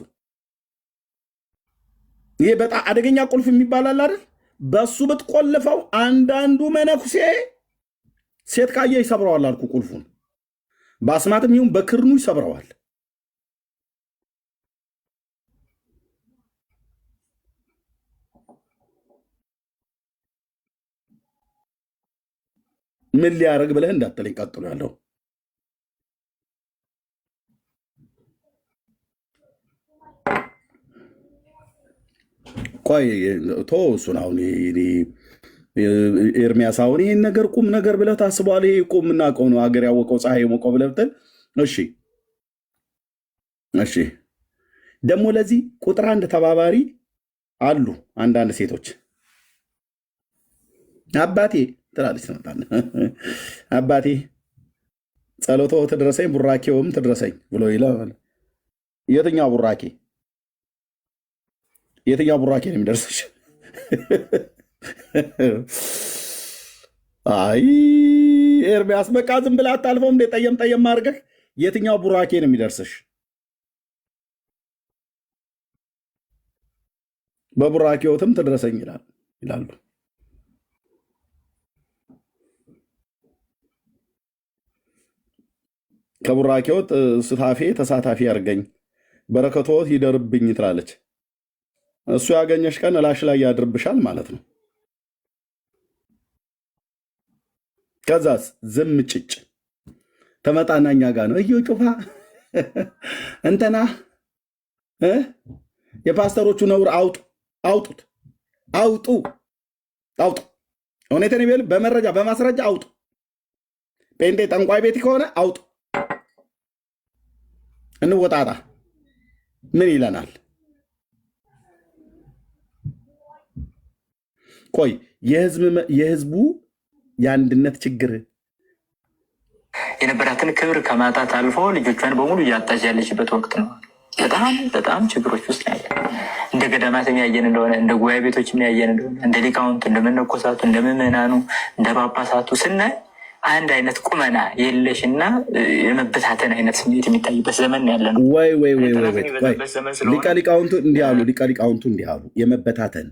ይሄ በጣም አደገኛ ቁልፍ የሚባላል አይደል? በሱ ብትቆልፈው አንዳንዱ መነኩሴ ሴት ካየ ይሰብረዋል አልኩ። ቁልፉን በአስማትም ይሁን በክርኑ ይሰብረዋል። ምን ሊያደርግ ብለህ እንዳትለኝ ቀጥሎ ያለው ቆይ እሱን አሁን ኤርሚያስ አሁን ይህን ነገር ቁም ነገር ብለህ ታስበዋል? ይሄ ቁም የምናውቀው ነው፣ ሀገር ያወቀው ፀሐይ የሞቀው ብለህ ብትል እሺ። ደግሞ ለዚህ ቁጥር አንድ ተባባሪ አሉ አንዳንድ ሴቶች። አባቴ ትላለች ትመጣለህ፣ አባቴ ጸሎቶ ትድረሰኝ ቡራኬውም ትድረሰኝ ብሎ ይላል። የትኛው ቡራኬ ነው የሚደርስሽ? አይ ኤርሚያስ በቃ ዝም ብለህ አታልፈውም እንዴ? ጠየም አድርገህ የትኛው ቡራኬ ነው የሚደርስሽ? በቡራኬዎትም ትድረሰኝ ይላሉ። ከቡራኬዎት ስታፌ ተሳታፊ አድርገኝ በረከቶት ይደርብኝ ትላለች። እሱ ያገኘሽ ቀን እላሽ ላይ ያድርብሻል ማለት ነው። ከዛስ ዝም ጭጭ ተመጣና እኛ ጋር ነው እዩ ጩፋ እንተና የፓስተሮቹ ነውር አውጡ። እውነቴን ይበል፣ በመረጃ በማስረጃ አውጡ። ጴንጤ ጠንቋይ ቤት ከሆነ አውጡ። እንወጣጣ ምን ይለናል? ቆይ የህዝቡ የአንድነት ችግር የነበራትን ክብር ከማጣት አልፎ ልጆቿን በሙሉ እያጣች ያለችበት ወቅት ነው። በጣም ችግሮች ውስጥ ያለ እንደ ገዳማት የሚያየን እንደሆነ እንደ ጉባኤ ቤቶች የሚያየን እንደሆነ እንደ ሊቃውንቱ፣ እንደ መነኮሳቱ፣ እንደ ምዕመናኑ፣ እንደ ጳጳሳቱ ስናይ አንድ አይነት ቁመና የለሽ እና የመበታተን አይነት ስሜት የሚታይበት ዘመን ያለ ነው። ወይ ሊቃውንቱ እንዲህ አሉ። የመበታተን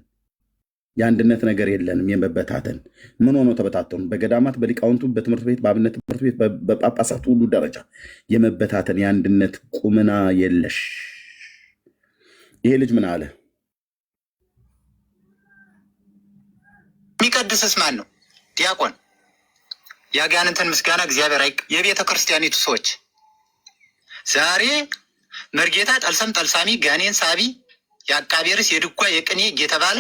የአንድነት ነገር የለንም። የመበታተን ምን ሆኖ ተበታተኑ? በገዳማት በሊቃውንቱ በትምህርት ቤት በአብነት ትምህርት ቤት በጳጳሳቱ ሁሉ ደረጃ የመበታተን የአንድነት ቁመና የለሽ። ይሄ ልጅ ምን አለ? የሚቀድስስ ማን ነው? ዲያቆን። የአጋንንትን ምስጋና እግዚአብሔር የቤተ ክርስቲያኒቱ ሰዎች ዛሬ መርጌታ ጠልሰም ጠልሳሚ ጋኔን ሳቢ የአቃቤ ርዕስ የድጓ የቅኔ እየተባለ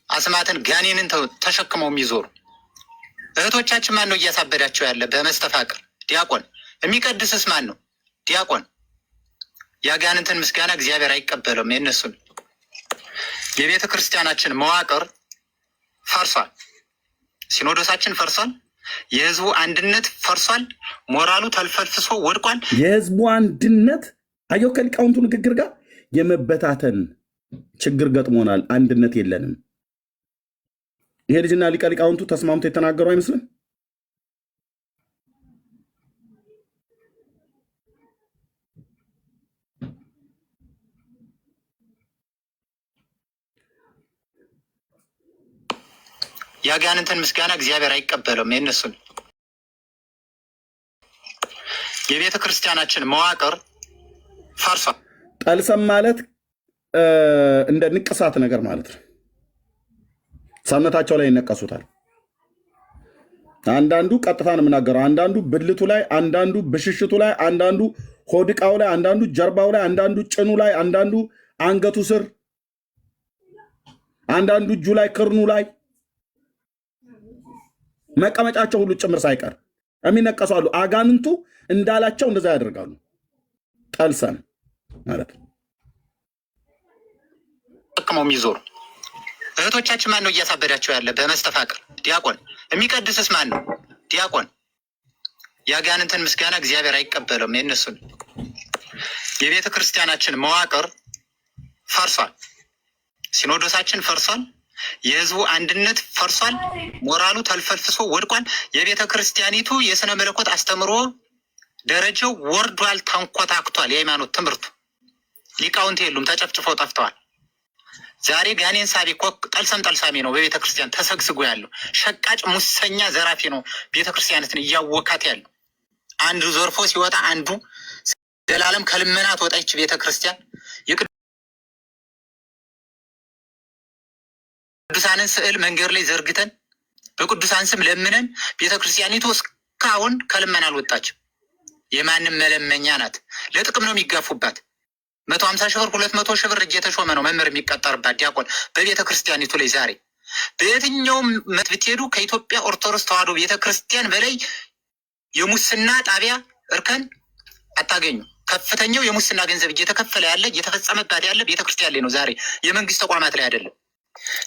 አስማትን ጋኔንን ተሸክመው የሚዞሩ እህቶቻችን ማን ነው እያሳበዳቸው ያለ? በመስተፋቅር ዲያቆን። የሚቀድስስ ማን ነው? ዲያቆን። የአጋንንትን ምስጋና እግዚአብሔር አይቀበለውም። የነሱን የቤተ ክርስቲያናችን መዋቅር ፈርሷል። ሲኖዶሳችን ፈርሷል። የህዝቡ አንድነት ፈርሷል። ሞራሉ ተልፈልፍሶ ወድቋል። የህዝቡ አንድነት አየው፣ ከሊቃውንቱ ንግግር ጋር የመበታተን ችግር ገጥሞናል። አንድነት የለንም። ይሄ ልጅና ሊቃውንቱ ተስማምቶ የተናገሩ አይመስልም? የአጋንንትን ምስጋና እግዚአብሔር አይቀበለውም። የነሱን የቤተ ክርስቲያናችን መዋቅር ፈርሷል። ጠልሰም ማለት እንደ ንቅሳት ነገር ማለት ነው። ሰውነታቸው ላይ ይነቀሱታል። አንዳንዱ ቀጥታ ነው የምናገረው፣ አንዳንዱ ብልቱ ላይ፣ አንዳንዱ ብሽሽቱ ላይ፣ አንዳንዱ ሆድቃው ላይ፣ አንዳንዱ ጀርባው ላይ፣ አንዳንዱ ጭኑ ላይ፣ አንዳንዱ አንገቱ ስር፣ አንዳንዱ እጁ ላይ፣ ክርኑ ላይ መቀመጫቸው ሁሉ ጭምር ሳይቀር የሚነቀሱ አሉ። አጋንንቱ እንዳላቸው እንደዛ ያደርጋሉ። ጠልሰም ማለት ነው። ተጠቅመው የሚዞሩ እህቶቻችን ማን ነው እያሳበዳቸው ያለ? በመስተፋቅር ዲያቆን። የሚቀድስስ ማን ነው? ዲያቆን። የአጋንንትን ምስጋና እግዚአብሔር አይቀበለውም። የነሱን የቤተ ክርስቲያናችን መዋቅር ፈርሷል። ሲኖዶሳችን ፈርሷል። የህዝቡ አንድነት ፈርሷል። ሞራሉ ተልፈልፍሶ ወድቋል። የቤተ ክርስቲያኒቱ የስነ መለኮት አስተምሮ ደረጃው ወርዷል፣ ተንኮታክቷል። የሃይማኖት ትምህርቱ ሊቃውንት የሉም፣ ተጨፍጭፈው ጠፍተዋል። ዛሬ ጋኔን ሳቢ ጠልሰም ጠልሳሚ ነው በቤተ ክርስቲያን ተሰግስጎ ያለው። ሸቃጭ ሙሰኛ ዘራፊ ነው ቤተ ክርስቲያንትን እያወካት ያለው። አንዱ ዘርፎ ሲወጣ አንዱ ዘላለም ከልመና ትወጣች ቤተ ክርስቲያን። የቅዱሳንን ስዕል መንገድ ላይ ዘርግተን በቅዱሳን ስም ለምነን ቤተ ክርስቲያኒቱ እስካሁን ከልመና አልወጣችም። የማንም መለመኛ ናት። ለጥቅም ነው የሚጋፉባት። 150 ሺህ ብር 200 ሺህ ብር እየተሾመ ነው መምህር የሚቀጠርባት ዲያቆን በቤተ ክርስቲያኒቱ ላይ። ዛሬ በየትኛውም ብትሄዱ ከኢትዮጵያ ኦርቶዶክስ ተዋሕዶ ቤተ ክርስቲያን በላይ የሙስና ጣቢያ እርከን አታገኙ። ከፍተኛው የሙስና ገንዘብ እየተከፈለ ያለ እየተፈጸመባት ያለ ቤተ ክርስቲያን ላይ ነው ዛሬ፣ የመንግስት ተቋማት ላይ አይደለም።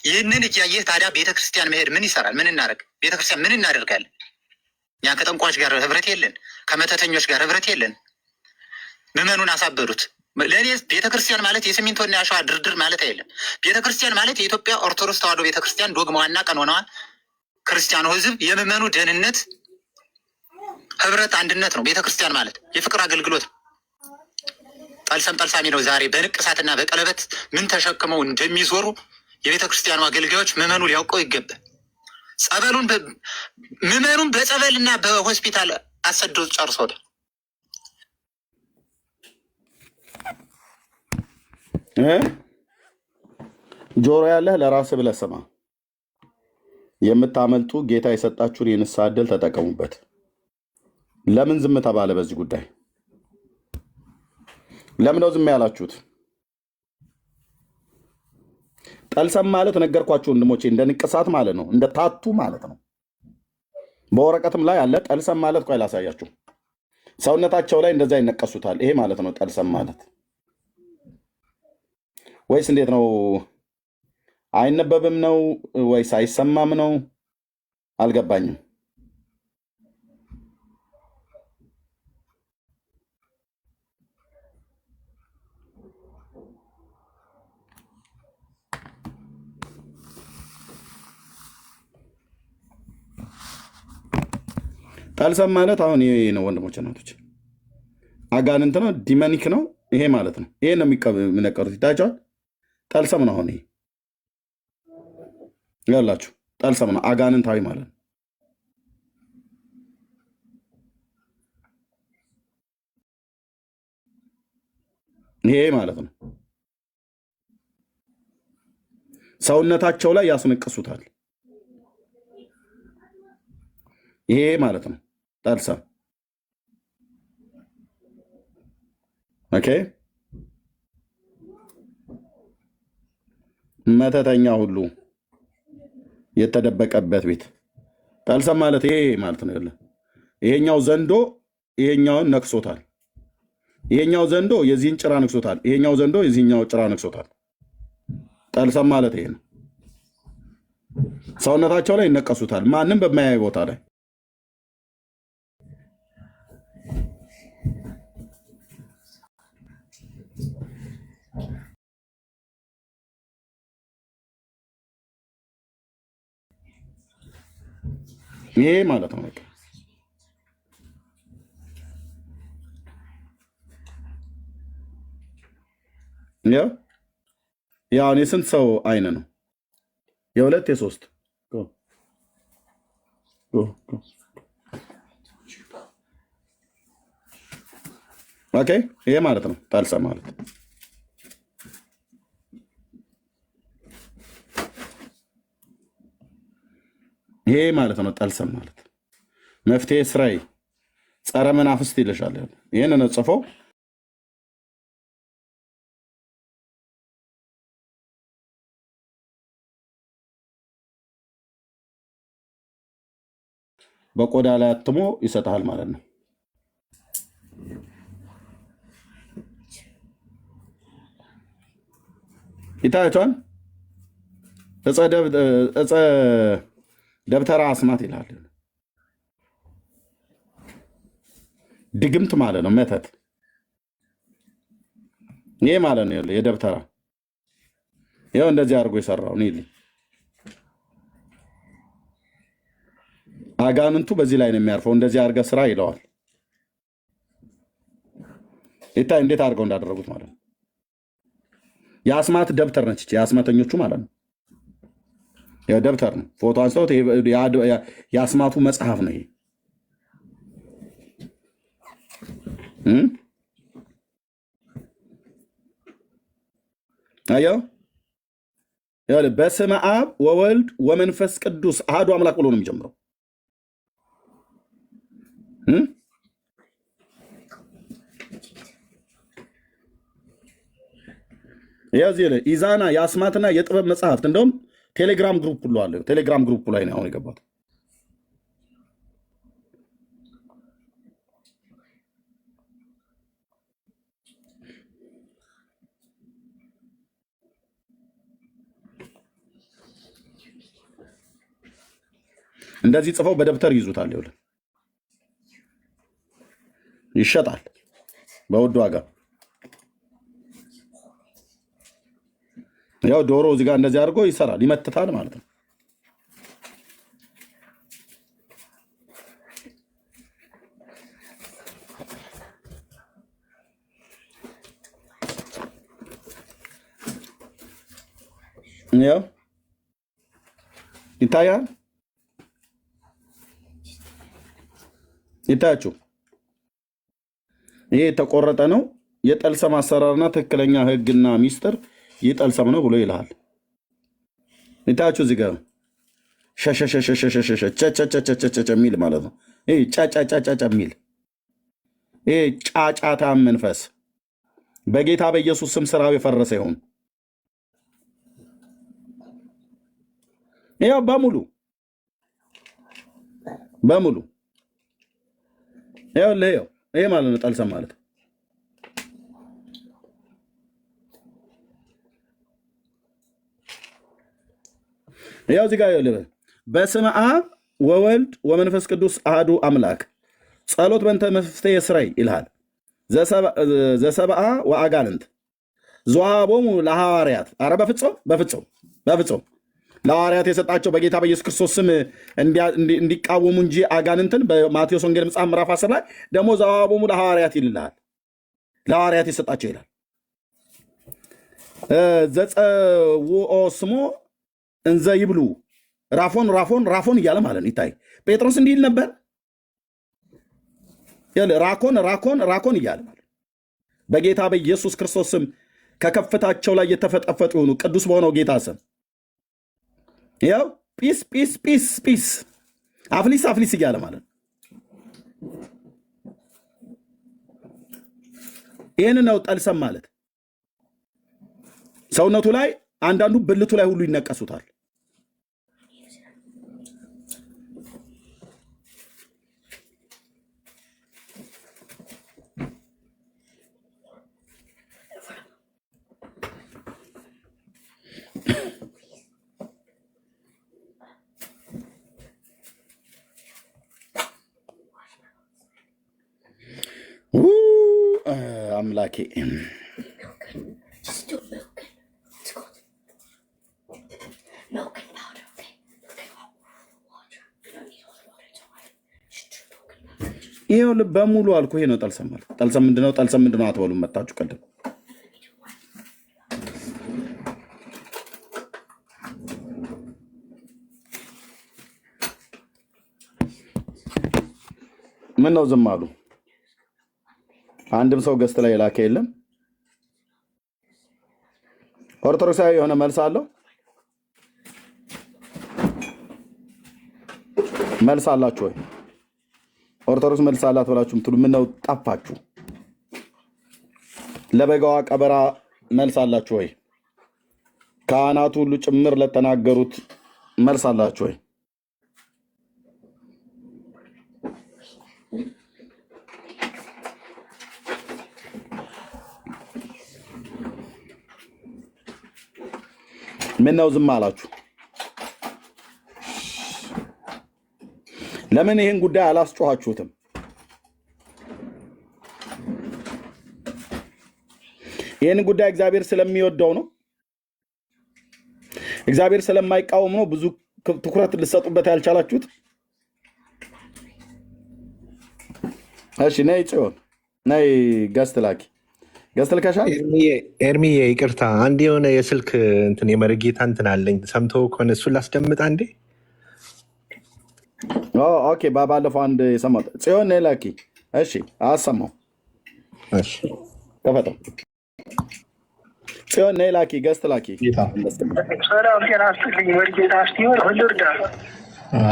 ይህንን እያየህ ታዲያ ቤተ ክርስቲያን መሄድ ምን ይሰራል? ምን እናደርግ? ቤተ ክርስቲያን ምን እናደርጋለን? እኛ ከጠንቋች ጋር ህብረት የለን፣ ከመተተኞች ጋር ህብረት የለን። ምዕመኑን አሳበዱት። ለእኔ ቤተክርስቲያን ማለት የሲሚንቶና ያሸዋ ድርድር ማለት አይደለም። ቤተክርስቲያን ማለት የኢትዮጵያ ኦርቶዶክስ ተዋሕዶ ቤተክርስቲያን ዶግማዋና ቀኖናዋ፣ ክርስቲያኑ ህዝብ የምዕመኑ ደህንነት፣ ህብረት፣ አንድነት ነው። ቤተክርስቲያን ማለት የፍቅር አገልግሎት ነው። ጠልሰም ጠልሳሚ ነው። ዛሬ በንቅሳትና በቀለበት ምን ተሸክመው እንደሚዞሩ የቤተክርስቲያኑ አገልጋዮች ምዕመኑ ሊያውቀው ይገባል። ጸበሉን ምዕመኑን በጸበልና በሆስፒታል አሰዶ ጨርሶታል። ጆሮ ያለህ ለራስህ ብለህ ስማ። የምታመልጡ ጌታ የሰጣችሁን የንስሐ ዕድል ተጠቀሙበት። ለምን ዝም ተባለ? በዚህ ጉዳይ ለምን ነው ዝም ያላችሁት? ጠልሰም ማለት ነገርኳችሁ ወንድሞቼ፣ እንደ ንቅሳት ማለት ነው፣ እንደ ታቱ ማለት ነው። በወረቀትም ላይ አለ ጠልሰም ማለት። ቆይ ላሳያችሁ። ሰውነታቸው ላይ እንደዛ ይነቀሱታል። ይሄ ማለት ነው ጠልሰም ማለት። ወይስ እንዴት ነው? አይነበብም ነው ወይስ አይሰማም ነው? አልገባኝም። ጠልሰም ማለት አሁን ይሄ ነው ወንድሞች እናቶች፣ አጋንንት ነው፣ ዲመኒክ ነው። ይሄ ማለት ነው። ይሄ ነው የሚነቀሩት። ይታያቸዋል። ጠልሰም ነው። አሁን ይሄ ያላችሁ ጠልሰም ነው፣ አጋንንታዊ ማለት ነው። ይሄ ማለት ነው። ሰውነታቸው ላይ ያስነቅሱታል። ይሄ ማለት ነው ጠልሰም። ኦኬ። መተተኛ ሁሉ የተደበቀበት ቤት ጠልሰም ማለት ይሄ ማለት ነው። ያለ ይሄኛው ዘንዶ ይሄኛውን ነክሶታል። ይሄኛው ዘንዶ የዚህን ጭራ ነክሶታል። ይሄኛው ዘንዶ የዚህኛው ጭራ ነክሶታል። ጠልሰም ማለት ይሄ ነው። ሰውነታቸው ላይ ይነቀሱታል፣ ማንም በማያይ ቦታ ላይ። ይሄ ማለት ነው። በቃ ያው የስንት ሰው አይን ነው? የሁለት የሶስት። ኦኬ። ይሄ ማለት ነው ጠልሰም ማለት። ይሄ ማለት ነው ጠልሰም ማለት። መፍትሄ ስራይ ጸረ መናፍስት ይልሻል። ይህን ጽፈው በቆዳ ላይ አትሞ ይሰጣል ማለት ነው። ይታያቸዋል። እፀ ደብተራ አስማት ይላል። ድግምት ማለት ነው፣ መተት። ይሄ ማለት ነው የደብተራ ይኸው እንደዚህ አድርጎ የሰራው ኒል አጋንንቱ በዚህ ላይ ነው የሚያርፈው። እንደዚህ አድርገህ ስራ ይለዋል። ይታይ እንዴት አድርገው እንዳደረጉት ማለት ነው። የአስማት ደብተር ነች የአስማተኞቹ ማለት ነው። ደብተር ነው። ፎቶ አንስተውት የአስማቱ መጽሐፍ ነው ይሄ። አየው በስመ አብ ወወልድ ወመንፈስ ቅዱስ አሐዱ አምላክ ብሎ ነው የሚጀምረው። ያዚህ ላይ ኢዛና የአስማትና የጥበብ መጽሐፍት እንደውም ቴሌግራም ግሩፕ ሁሉ አለ። ቴሌግራም ግሩፕ ላይ ነው አሁን የገባሁት። እንደዚህ ጽፈው በደብተር ይዙታል። ይኸውልህ ይሸጣል በውድ ዋጋ። ያው ዶሮ እዚህ ጋር እንደዚህ አድርጎ ይሰራል፣ ይመትታል ማለት ነው። ያው ይታያል። ይታያችሁ ይሄ የተቆረጠ ነው። የጠልሰም አሰራርና ትክክለኛ ህግና ሚስጥር ይጠልሰም ነው ብሎ ይልሃል። ይታያችሁ እዚህ ጋር ሸሸሸሸሸሸሸ የሚል ማለት ነው። ይሄ ጫጫጫጫጫ የሚል ይሄ ጫጫታ መንፈስ በጌታ በኢየሱስ ስም ስራው የፈረሰ ይሁን። ያው በሙሉ ይሄ ማለት ነው ጠልሰም ማለት። ያው እዚህ ጋር ይኸውልህ በስመ አብ ወወልድ ወመንፈስ ቅዱስ አሐዱ አምላክ ጸሎት በእንተ መፍትሔ ስራይ ይልሃል። ዘሰብአ ወአጋንንት ዘወሀቦሙ ለሐዋርያት። ኧረ በፍጹም ለሐዋርያት የሰጣቸው በጌታ በኢየሱስ ክርስቶስ ስም እንዲቃወሙ እንጂ አጋንንትን በማቴዎስ ወንጌል መጽሐፍ ምዕራፍ 10 ላይ ደግሞ ዘወሀቦሙ ለሐዋርያት ይልሃል። ለሐዋርያት የሰጣቸው ይላል። ዘጸውኦ ስሞ እንዘ ይብሉ ራፎን እያለ ማለት ነው። ይታይ ጴጥሮስ እንዲህ ይል ነበር። ራኮን እያለ ማለት በጌታ በኢየሱስ ክርስቶስ ስም ከከፍታቸው ላይ የተፈጠፈጡ የሆኑ ቅዱስ በሆነው ጌታ ስም ያው ጲስ አፍሊስ እያለ ማለት ነው። ይህን ነው ጠልሰም ማለት። ሰውነቱ ላይ አንዳንዱ ብልቱ ላይ ሁሉ ይነቀሱታል። አምላኬ ይሄው በሙሉ አልኩ። ይሄ ነው ጠልሰም ማለት። ጠልሰም ምንድነው አትበሉም መጣችሁ ቀደም። ምን ነው ዝም አሉ? አንድም ሰው ገስት ላይ የላከ የለም። ኦርቶዶክሳዊ የሆነ መልስ አለው? መልስ አላችሁ ወይ? ኦርቶዶክስ መልስ አላት ብላችሁ ምትሉ ምን ነው ጠፋችሁ? ለበጋዋ ቀበራ መልስ አላችሁ ወይ? ካህናቱ ሁሉ ጭምር ለተናገሩት መልስ አላችሁ ወይ? ምን ነው ዝም አላችሁ? ለምን ይሄን ጉዳይ አላስጮኻችሁትም? ይሄን ጉዳይ እግዚአብሔር ስለሚወደው ነው? እግዚአብሔር ስለማይቃወም ነው ብዙ ትኩረት ልትሰጡበት ያልቻላችሁት? እሺ ነይ ጽዮን፣ ነይ ገስት ላኪ። ገስት ልከሻል? ኤርሚዬ ይቅርታ፣ አንድ የሆነ የስልክ እንትን የመርጌታ እንትን አለኝ። ሰምቶ ከሆነ እሱን ላስደምጥ አንዴ። ኦኬ፣ ባለፈው አንድ የሰማሁት ጽዮን ነይ ላኪ። እሺ አሰማው። እሺ ከፈተው። ጽዮን ነይ ላኪ፣ ገስት ላኪ። ሰላም ጤና ይስጥልኝ። መርጌታ እስቲሆን ሁልርዳ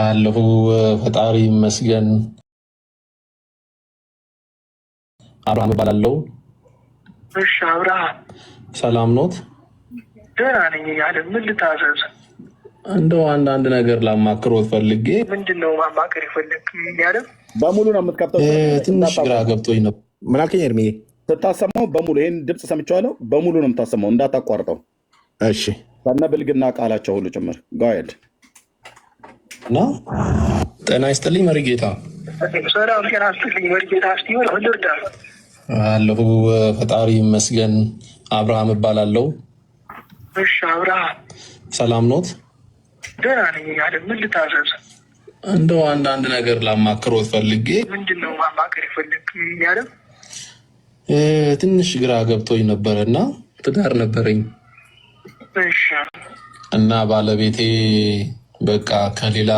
አለሁ። ፈጣሪ ይመስገን። አብርሃም እባላለሁ። እሺ አብርሃም ሰላም ኖት? ደህና ነኝ። ያለ ምን ልታዘዝ? እንደው አንዳንድ ነገር ላማክሮት ፈልጌ። ምንድን ነው ማማከር ይፈልግ? ያለ በሙሉ ነው የምትከፍተው? ትንሽ ግራ ገብቶኝ ነው። ምን አልከኝ ኤርሚዬ? ስታሰማው በሙሉ ይሄን ድምፅ ሰምቼዋለሁ። በሙሉ ነው የምታሰማው፣ እንዳታቋርጠው። እሺ ከነ ብልግና ቃላቸው ሁሉ ጭምር ጋይድ እና ጤና ይስጥልኝ መሪጌታ። ሰላም ጤና ይስጥልኝ መርጌታ እስቲሆን ሁልርዳ አለሁ። ፈጣሪ ይመስገን። አብርሃም እባላለሁ። እሺ አብርሃም ሰላም ኖት? ደህና ነኝ። ያለ ምን ልታዘዝ? እንደው አንዳንድ ነገር ላማክሮት ፈልጌ። ምንድን ነው ማማከር ይፈልግ? ያለ ትንሽ ግራ ገብቶኝ ነበረ እና ትዳር ነበረኝ እሺ እና ባለቤቴ በቃ ከሌላ